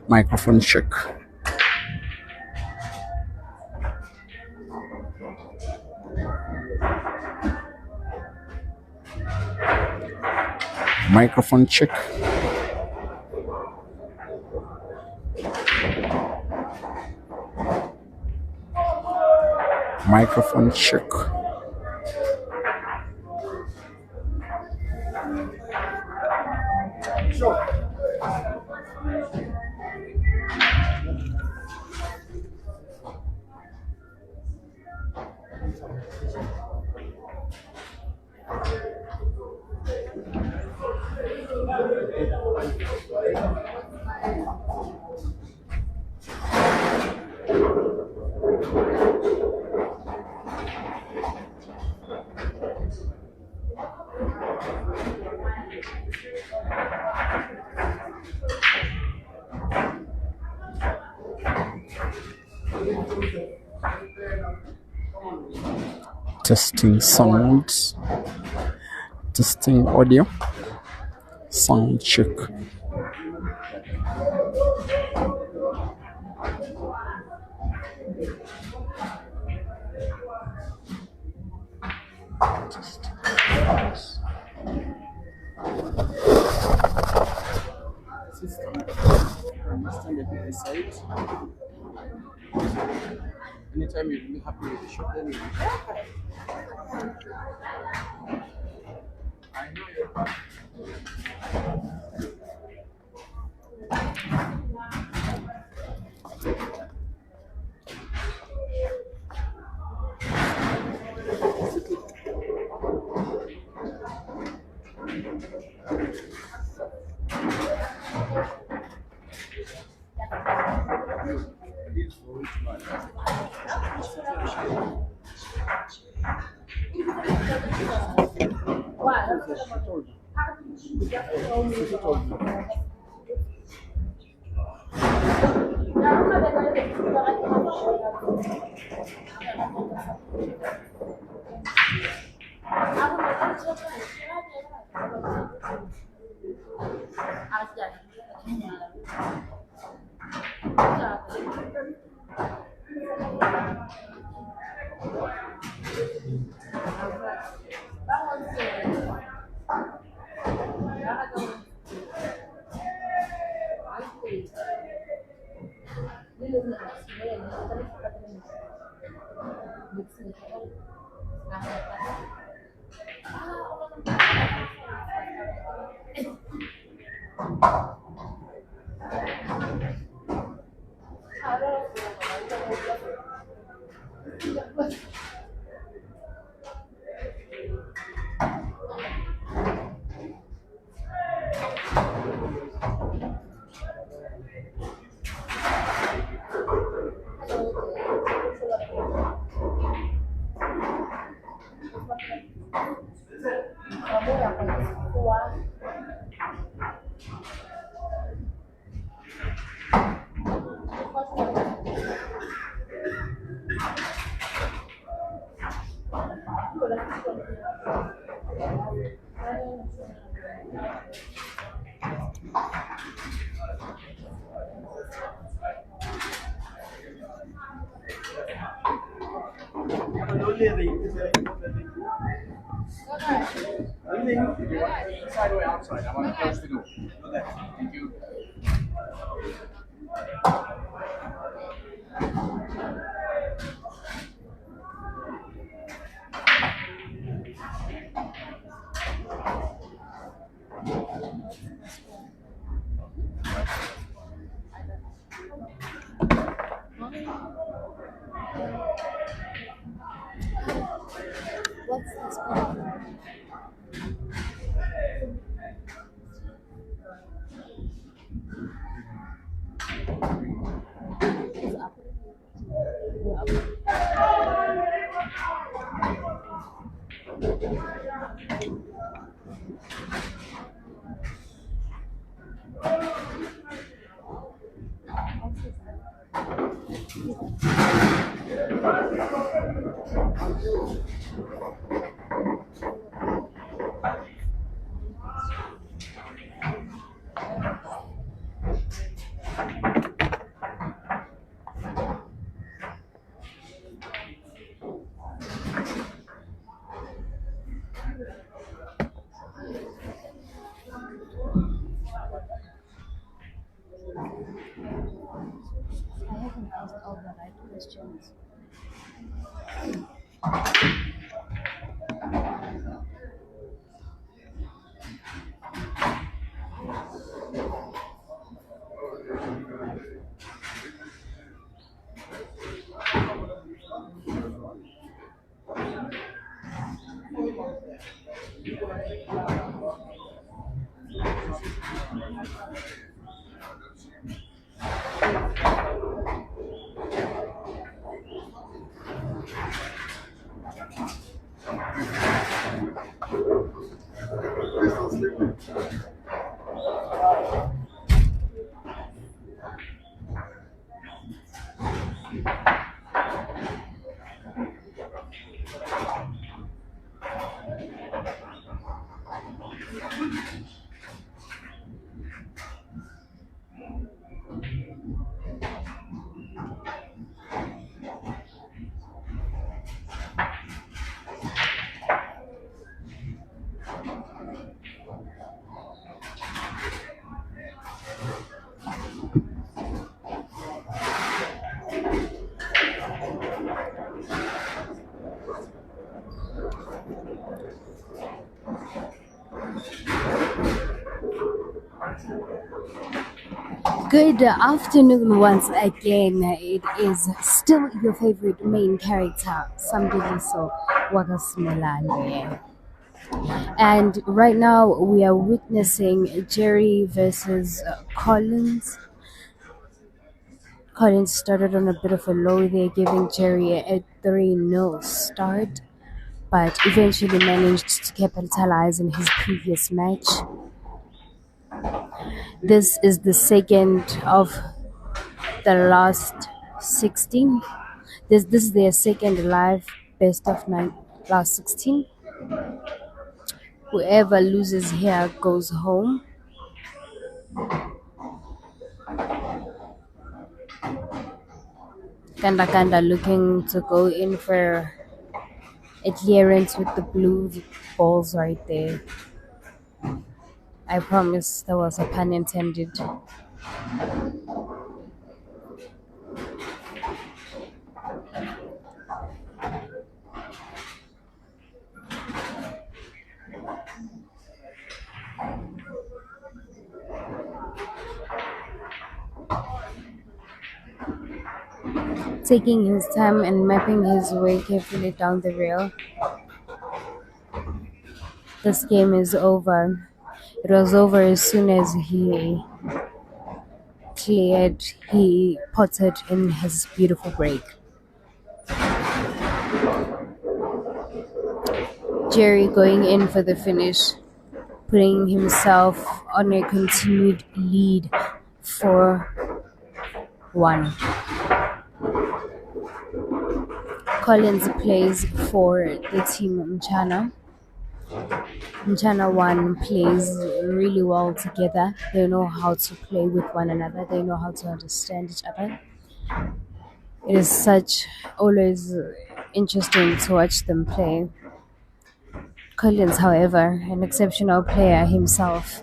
Microphone check. Microphone check. Microphone check. Testing sounds. Testing audio. Sound check. Anytime you're really happy with the shop, then you I know you're back. Inside or outside? I want to close the door. Okay, thank you. What's this one? I haven't asked all the right questions. Good afternoon once again. It is still your favorite main character, Samdeliso Wakasmelane. And right now we are witnessing Jerry versus Collins. Collins started on a bit of a low there, giving Jerry a 3-0 start, but eventually managed to capitalize in his previous match. This is the second of the last 16. This is their second live best of 9 last 16. Whoever loses here goes home. Kanda Kanda looking to go in for a clearance with the blue balls right there. I promise there was a pun intended. Taking his time and mapping his way carefully down the rail. This game is over. It was over as soon as he cleared, he potted in his beautiful break. Jerry going in for the finish, putting himself on a continued lead for 1. Collins plays for the team Mchana. Mchana 1 plays really well together. They know how to play with one another. They know how to understand each other. It is always interesting to watch them play. Collins, however, an exceptional player himself.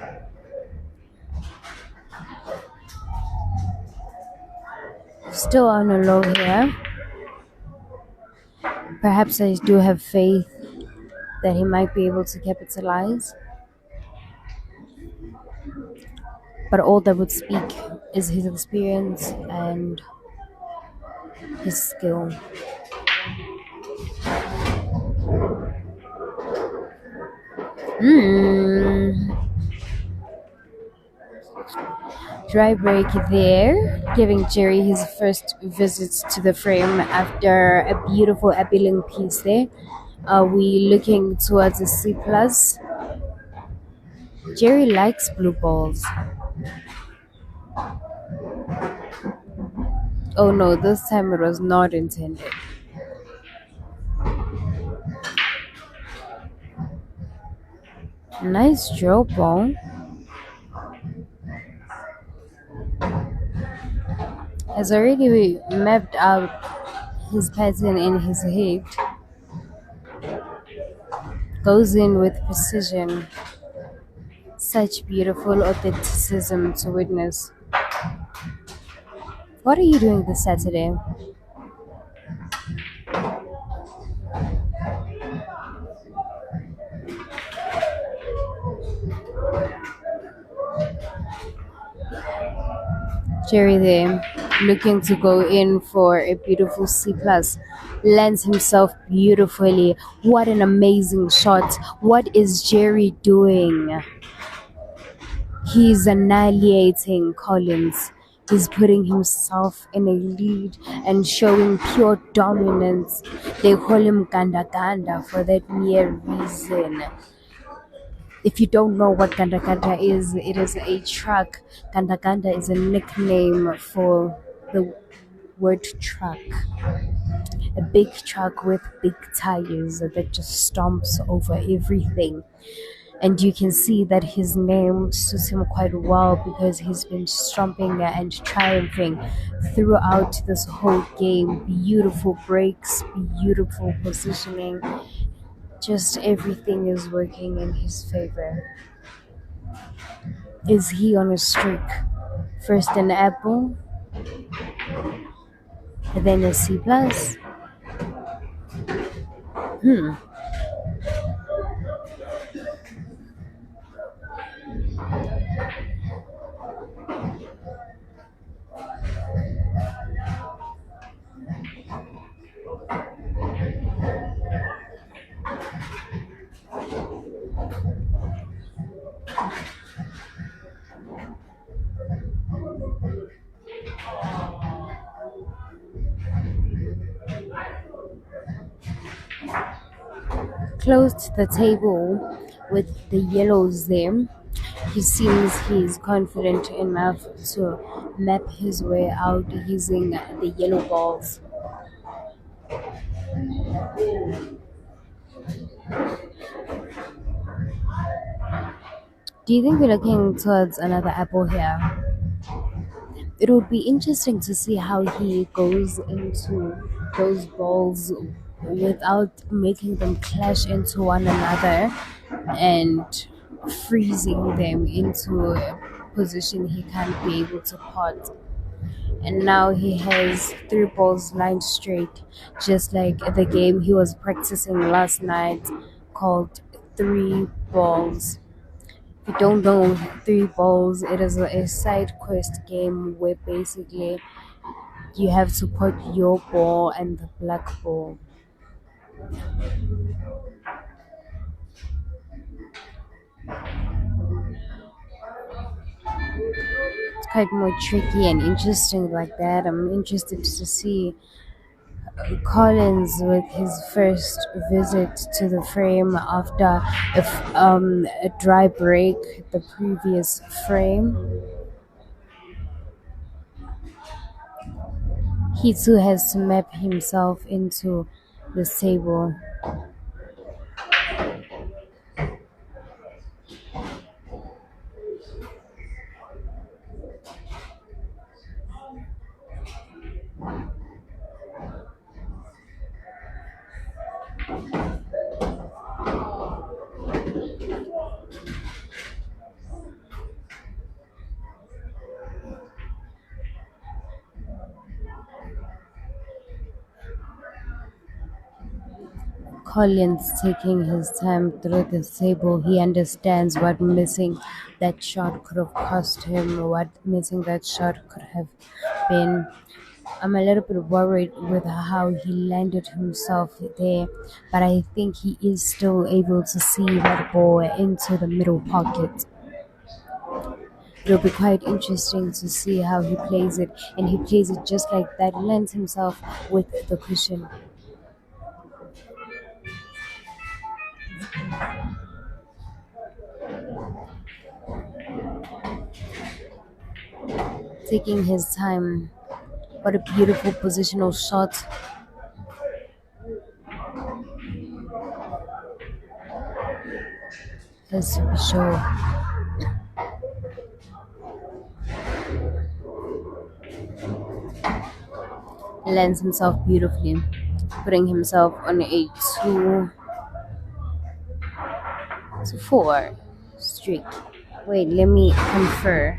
Still on a low here. Perhaps I do have faith that he might be able to capitalize. But all that would speak is his experience and his skill. Dry break there, giving Jerry his first visit to the frame after a beautiful appealing piece there. Are we looking towards a C+? Jerry likes blue balls. Oh no, this time it was not intended. Nice draw ball. Has already mapped out his pattern in his head. Goes in with precision. Such beautiful authenticism to witness. What are you doing this Saturday? Jerry there, looking to go in for a beautiful C plus, lands himself beautifully. What an amazing shot! What is Jerry doing? He's annihilating Collins. He's putting himself in a lead and showing pure dominance. They call him Ganda Ganda for that mere reason. If you don't know what Ganda Ganda is, it is a truck. Ganda Ganda is a nickname for the word truck. A big truck with big tires that just stomps over everything. And you can see that his name suits him quite well because he's been stomping and triumphing throughout this whole game. Beautiful breaks, beautiful positioning. Just everything is working in his favor. Is he on a streak? First an apple, then a C plus. Closed the table with the yellows there. He seems he's confident enough to map his way out using the yellow balls. Do you think we're looking towards another apple here? It would be interesting to see how he goes into those balls without making them clash into one another and freezing them into a position he can't be able to pot. And now he has three balls lined straight, just like the game he was practicing last night called Three Balls. If you don't know Three Balls, it is a side quest game where basically you have to put your ball and the black ball. It's quite more tricky and interesting like that. I'm interested to see Collins with his first visit to the frame after a dry break the previous frame. He too has to map himself into this table. Collins taking his time through the table. He understands what missing that shot could have cost him, what missing that shot could have been. I'm a little bit worried with how he landed himself there, but I think he is still able to see that ball into the middle pocket. It'll be quite interesting to see how he plays it, and he plays it just like that, lands himself with the cushion. Taking his time. What a beautiful positional shot. Let's show. Lands himself beautifully, putting himself on a 2-4 streak. Wait, let me confer.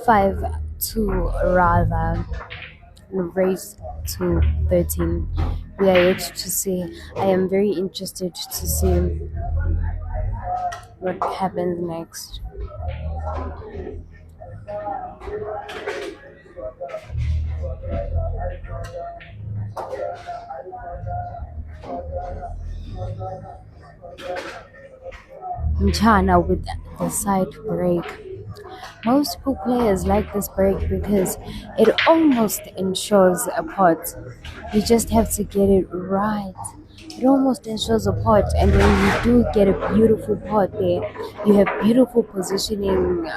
5-2 rather, raised to 13. We are yet to see. I am very interested to see what happens next. Mchana with the side break. Most pro players like this break because it almost ensures a pot. You just have to get it right. It almost ensures a pot, and when you do get a beautiful pot there, you have beautiful positioning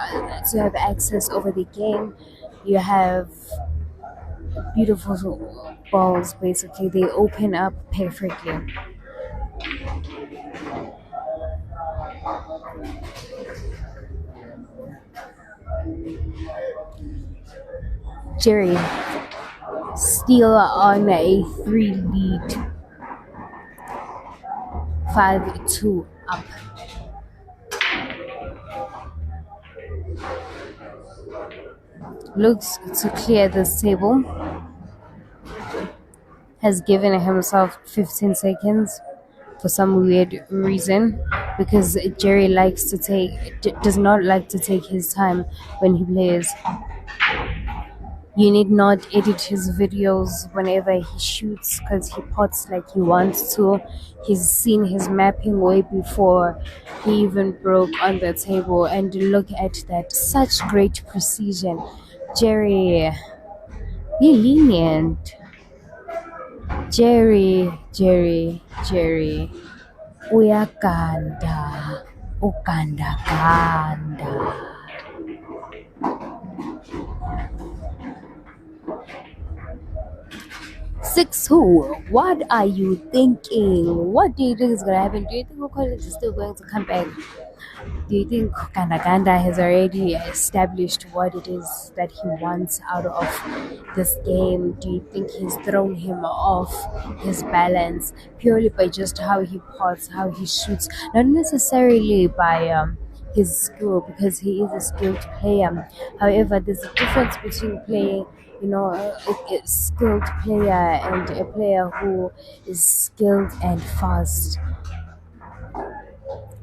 to have access over the game. You have beautiful balls, basically. They open up perfectly. Jerry still on a 3 lead. 5-2 up. Looks to clear this table. Has given himself 15 seconds for some weird reason, because Jerry does not like to take his time when he plays. You need not edit his videos whenever he shoots because he pots like he wants to. He's seen his mapping way before he even broke on the table, and look at that, such great precision. Jerry, be lenient. Jerry. Uyaganda. Uganda. 6-2. What are you thinking? What do you think is going to happen? Do you think Collins is still going to come back? Do you think Ganda has already established what it is that he wants out of this game? Do you think he's thrown him off his balance purely by just how he pots, how he shoots, not necessarily by his skill, because he is a skilled player? However, there's a difference between playing a skilled player and a player who is skilled and fast.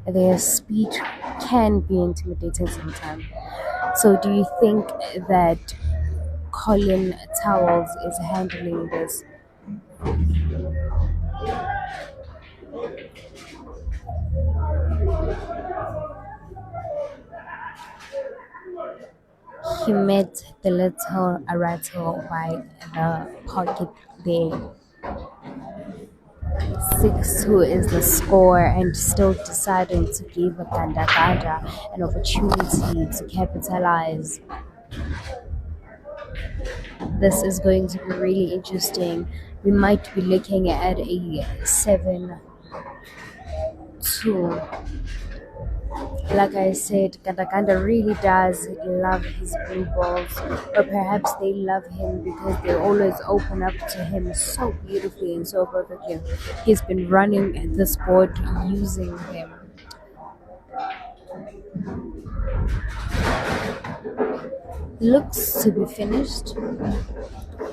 Their speed can be intimidating sometimes. So do you think that Colin Towels is handling this? He met the little rattle by the pocket there. 6-2 is the score, and still deciding to give Ganda an opportunity to capitalize. This is going to be really interesting. We might be looking at a 7-2. Like I said, Ganda really does love his blue balls, or perhaps they love him because they always open up to him so beautifully and so perfectly. He's been running this board using them. Looks to be finished.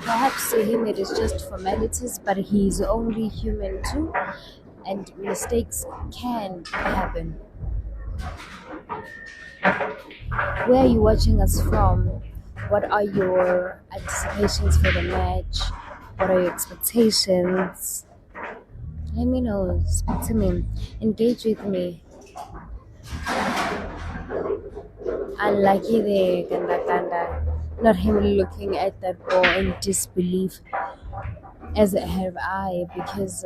Perhaps to him it is just formalities, but he's only human too, and mistakes can happen. Where are you watching us from? What are your anticipations for the match? What are your expectations? Let me know. Speak to me. Engage with me. Unlucky there, Ganda. Not him looking at that ball in disbelief, as have I, because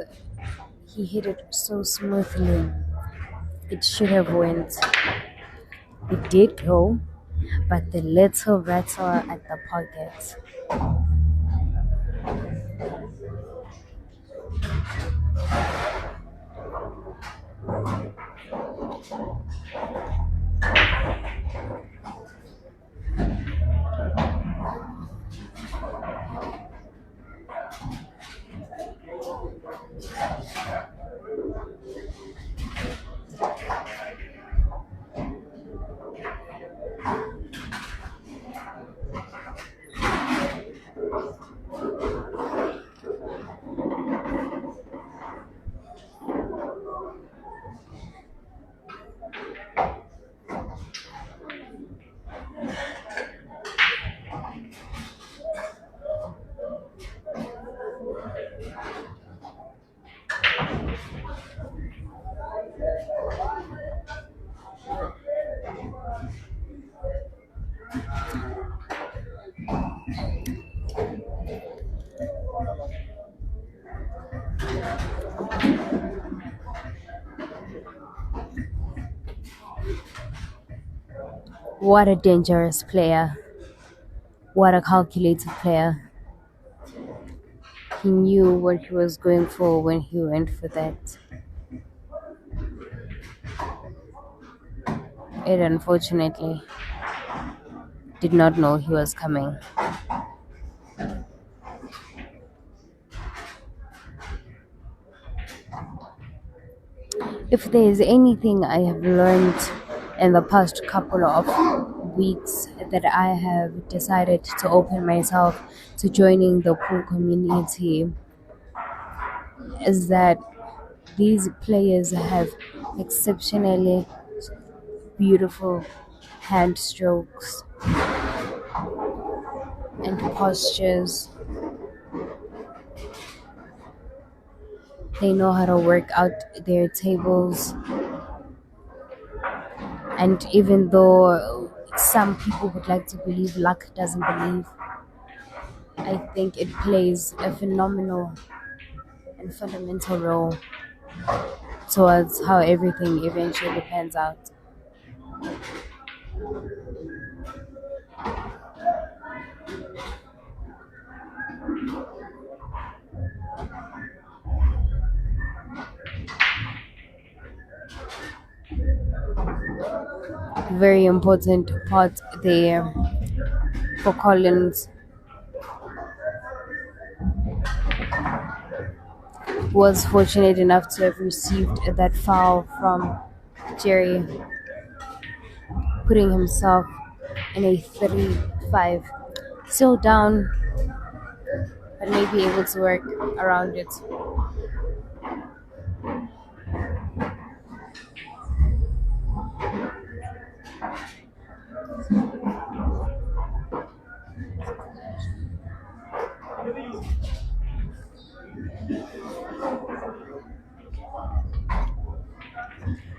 he hit it so smoothly. It should have went. It did go, but the little rattle at the pocket. What a dangerous player. What a calculated player. He knew what he was going for when he went for that. It unfortunately did not know he was coming. If there is anything I have learned in the past couple of weeks, that I have decided to open myself to joining the pool community, is that these players have exceptionally beautiful hand strokes and postures. They know how to work out their tables. And even though some people would like to believe luck doesn't believe, I think it plays a phenomenal and fundamental role towards how everything eventually pans out. Very important part there for Collins was fortunate enough to have received that foul from Jerry, putting himself in a 3-5. Still down, but maybe able to work around it.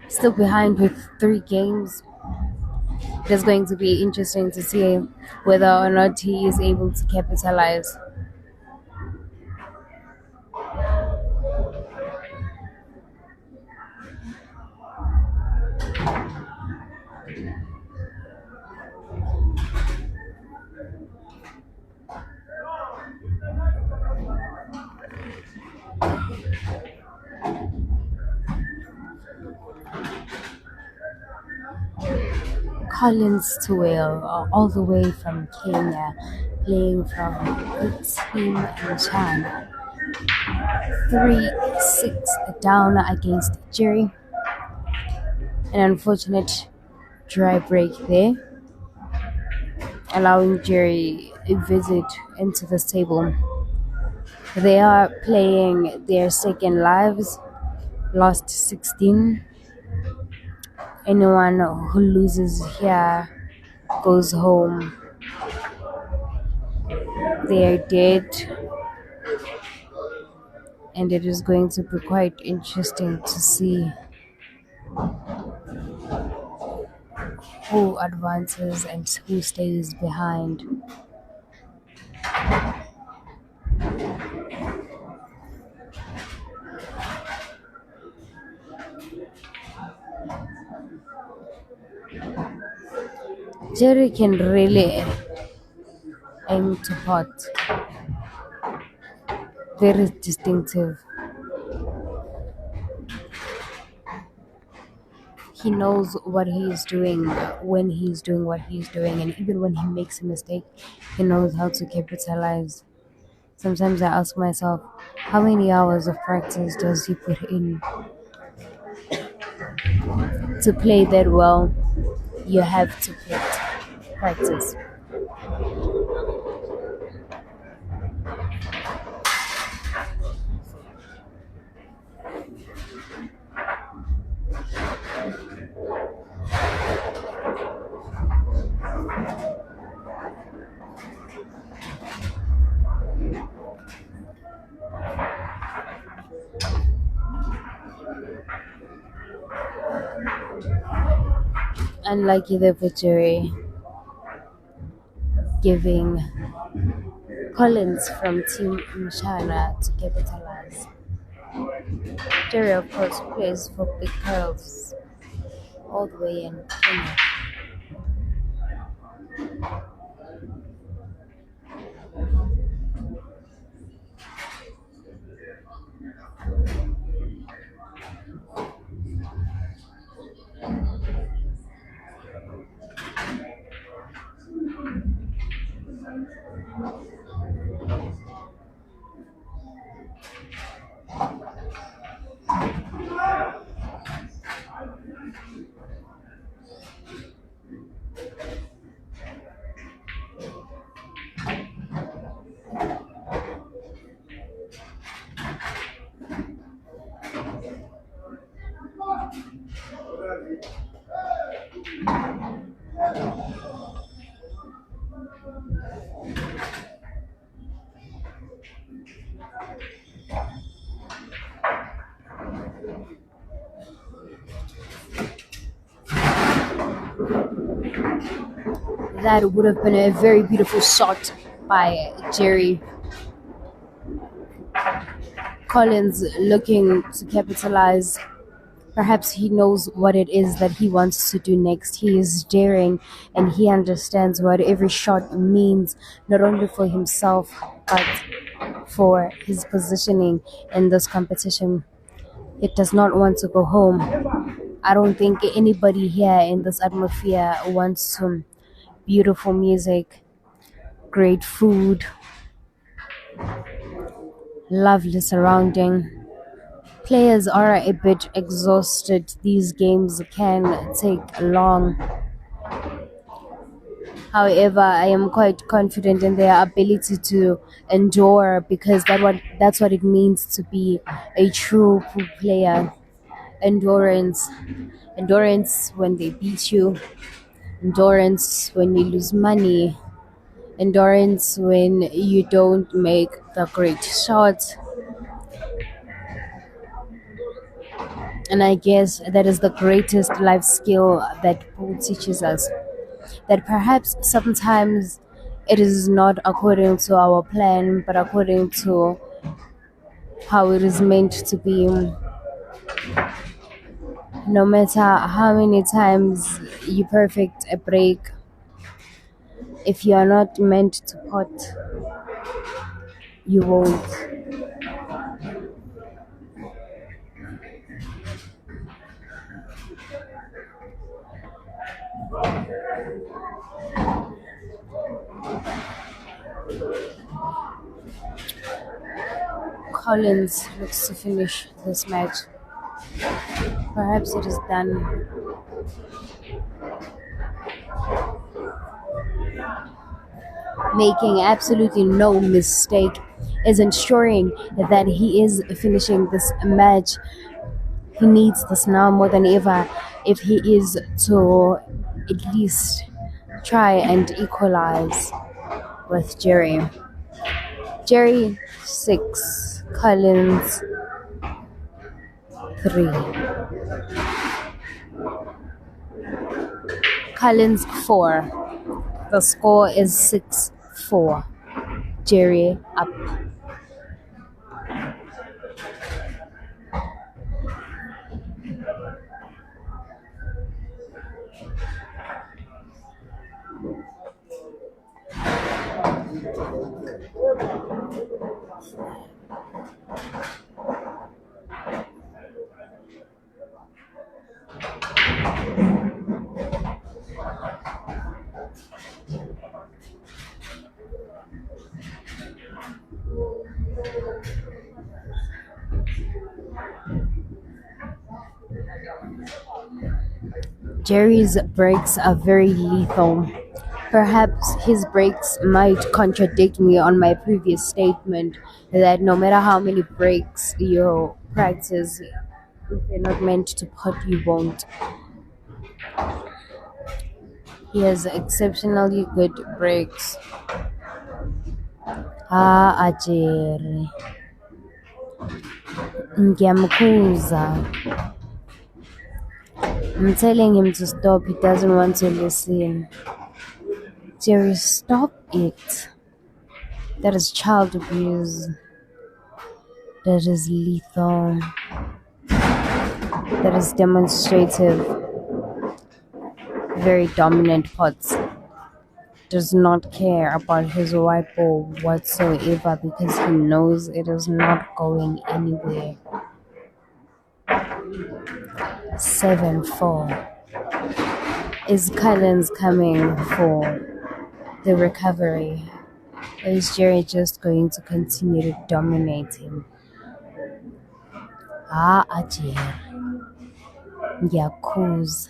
Still behind with 3 games. It is going to be interesting to see whether or not he is able to capitalize. Collins TuweiBE, all the way from Kenya, playing from the team in China. 3-6 down against Jerry. An unfortunate dry break there, allowing Jerry a visit into the table. They are playing their second lives, lost 16. Anyone who loses here goes home. They are dead, and it is going to be quite interesting to see who advances and who stays behind. Jerry can really aim to pot. Very distinctive. He knows what he is doing when he's doing what he's doing, and even when he makes a mistake, he knows how to capitalize. Sometimes I ask myself, how many hours of practice does he put in to play that well? You have to put practice. Unlike the victory, giving Collins from Team Mshana to capitalize. Jerry, of course, plays for Big Curls all the way in Kenya. That would have been a very beautiful shot by Jerry. Collins looking to capitalize. Perhaps he knows what it is that he wants to do next. He is daring and he understands what every shot means, not only for himself, but for his positioning in this competition. He does not want to go home. I don't think anybody here in this atmosphere wants some beautiful music, great food, lovely surrounding. Players are a bit exhausted. These games can take long. However, I am quite confident in their ability to endure because that's what it means to be a true pool player. Endurance. Endurance when they beat you. Endurance when you lose money. Endurance when you don't make the great shot. And I guess that is the greatest life skill that pool teaches us. That perhaps sometimes it is not according to our plan, but according to how it is meant to be. No matter how many times you perfect a break, if you are not meant to pot, you won't. Collins looks to finish this match. Perhaps it is done. Making absolutely no mistake is ensuring that he is finishing this match. He needs this now more than ever if he is to at least try and equalize with Jerry. Jerry 6, Collins 3. Collins 4. The score is 6-4. Jerry up. Jerry's breaks are very lethal. Perhaps his breaks might contradict me on my previous statement that no matter how many breaks you practice, if you're not meant to putt, you won't. He has exceptionally good breaks. Jerry. Ngiyamkhuza. I'm telling him to stop. He doesn't want to listen. Jerry, stop it. That is child abuse. That is lethal. That is demonstrative. Very dominant Potts. Does not care about his white ball whatsoever because he knows it is not going anywhere. 7-4. Is Collins coming for the recovery? Or is Jerry just going to continue to dominate him? Jerry. Ngiyakhuza.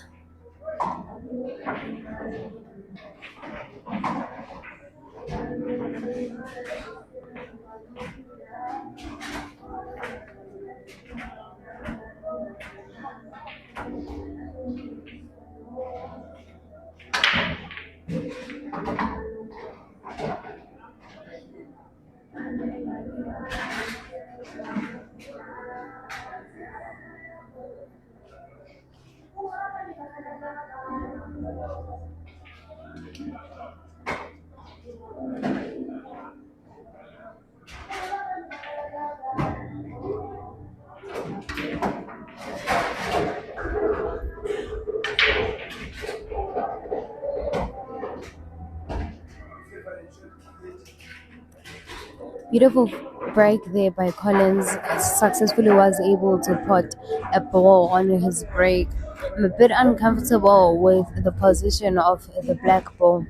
Beautiful break there by Collins. Successfully was able to put a ball on his break. I'm a bit uncomfortable with the position of the black ball.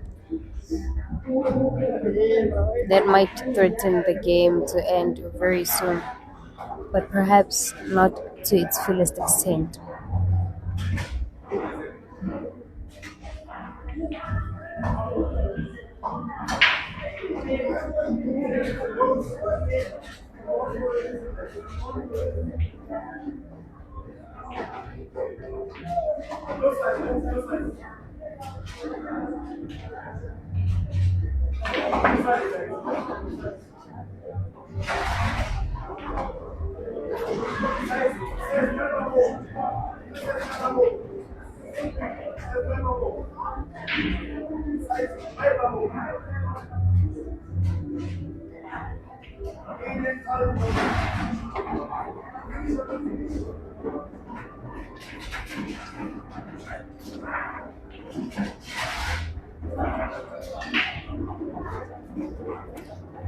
That might threaten the game to end very soon, but perhaps not to its fullest extent.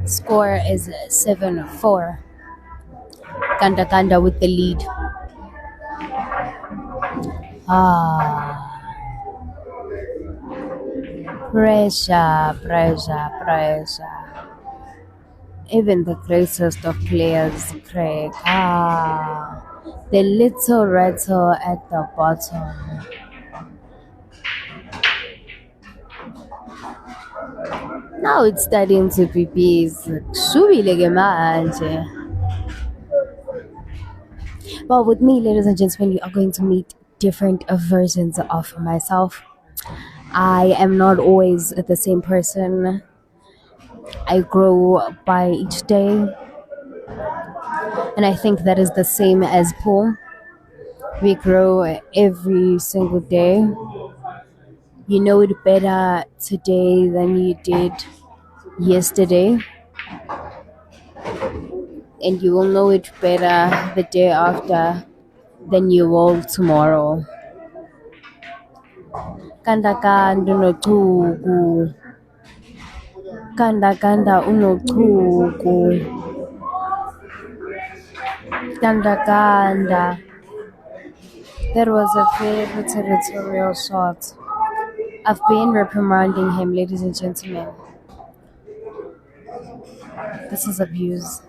Score is 7-4. Kanda with the lead. Pressure. Even the greatest of players, Craig. The little rattle at the bottom. Now it's starting to be busy. Well, with me, ladies and gentlemen, you are going to meet different versions of myself. I am not always the same person. I grow by each day. And I think that is the same as Paul. We grow every single day. You know it better today than you did yesterday. And you will know it better the day after than you will tomorrow. Kanda no tugu. Ganda ganda unochuku. Ganda ganda. That was a very territorial shot. I've been reprimanding him, ladies and gentlemen. This is abuse.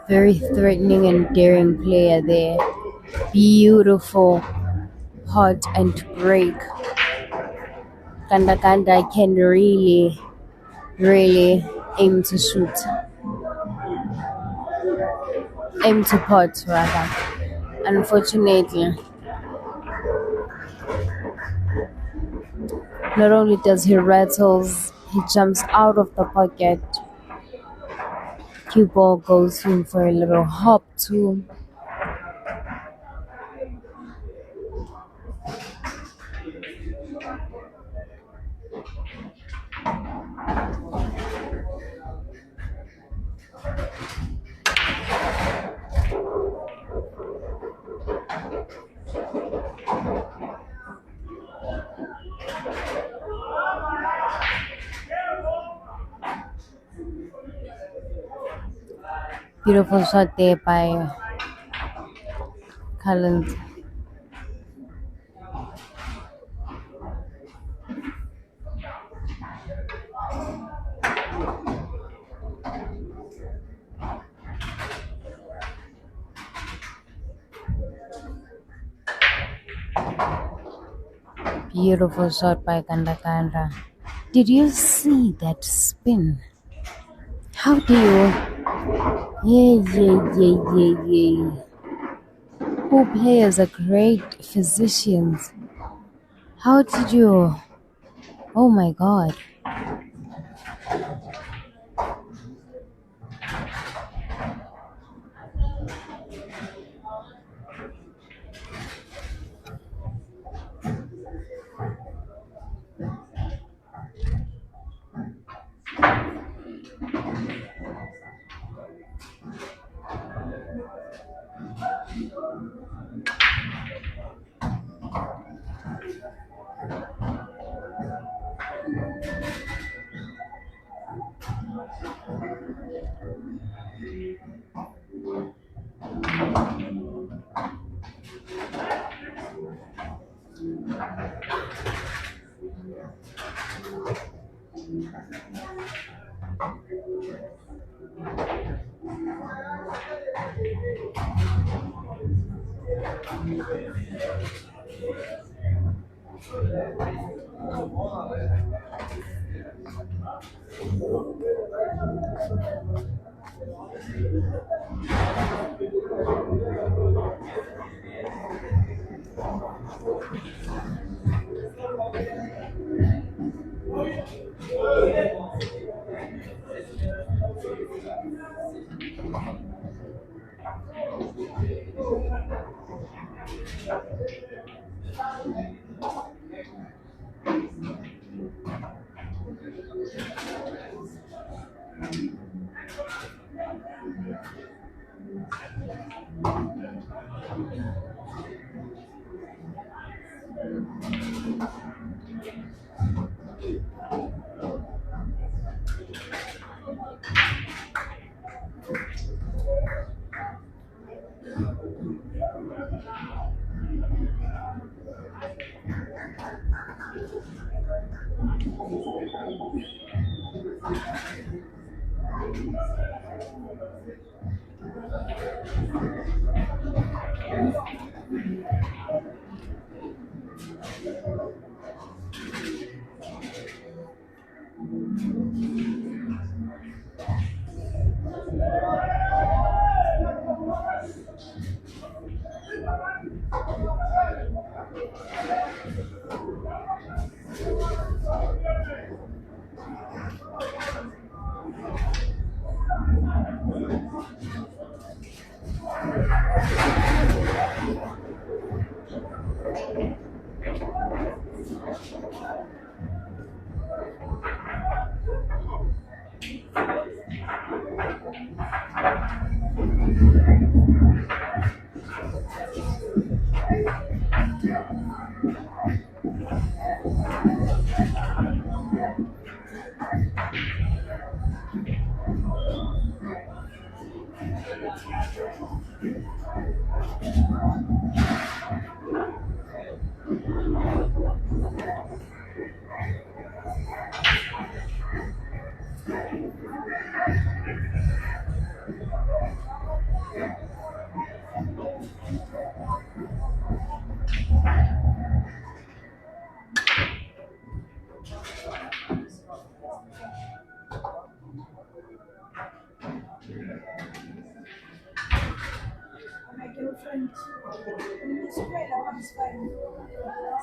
Very threatening and daring player there. Beautiful, hot and break. Kanda Kanda can really aim to shoot. Aim to pot, rather. Unfortunately, not only does he rattles, he jumps out of the pocket. Cue ball goes in for a little hop too. Beautiful shot there by Collins. Beautiful shot by Kandakanda. Did you see that spin? How do you? Yeah. Who players are great physicians. How did you? Oh my god.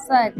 Sad.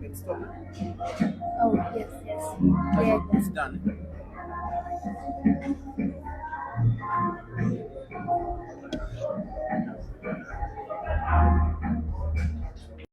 It's stop. Oh, yes, yes. Yeah, It's done.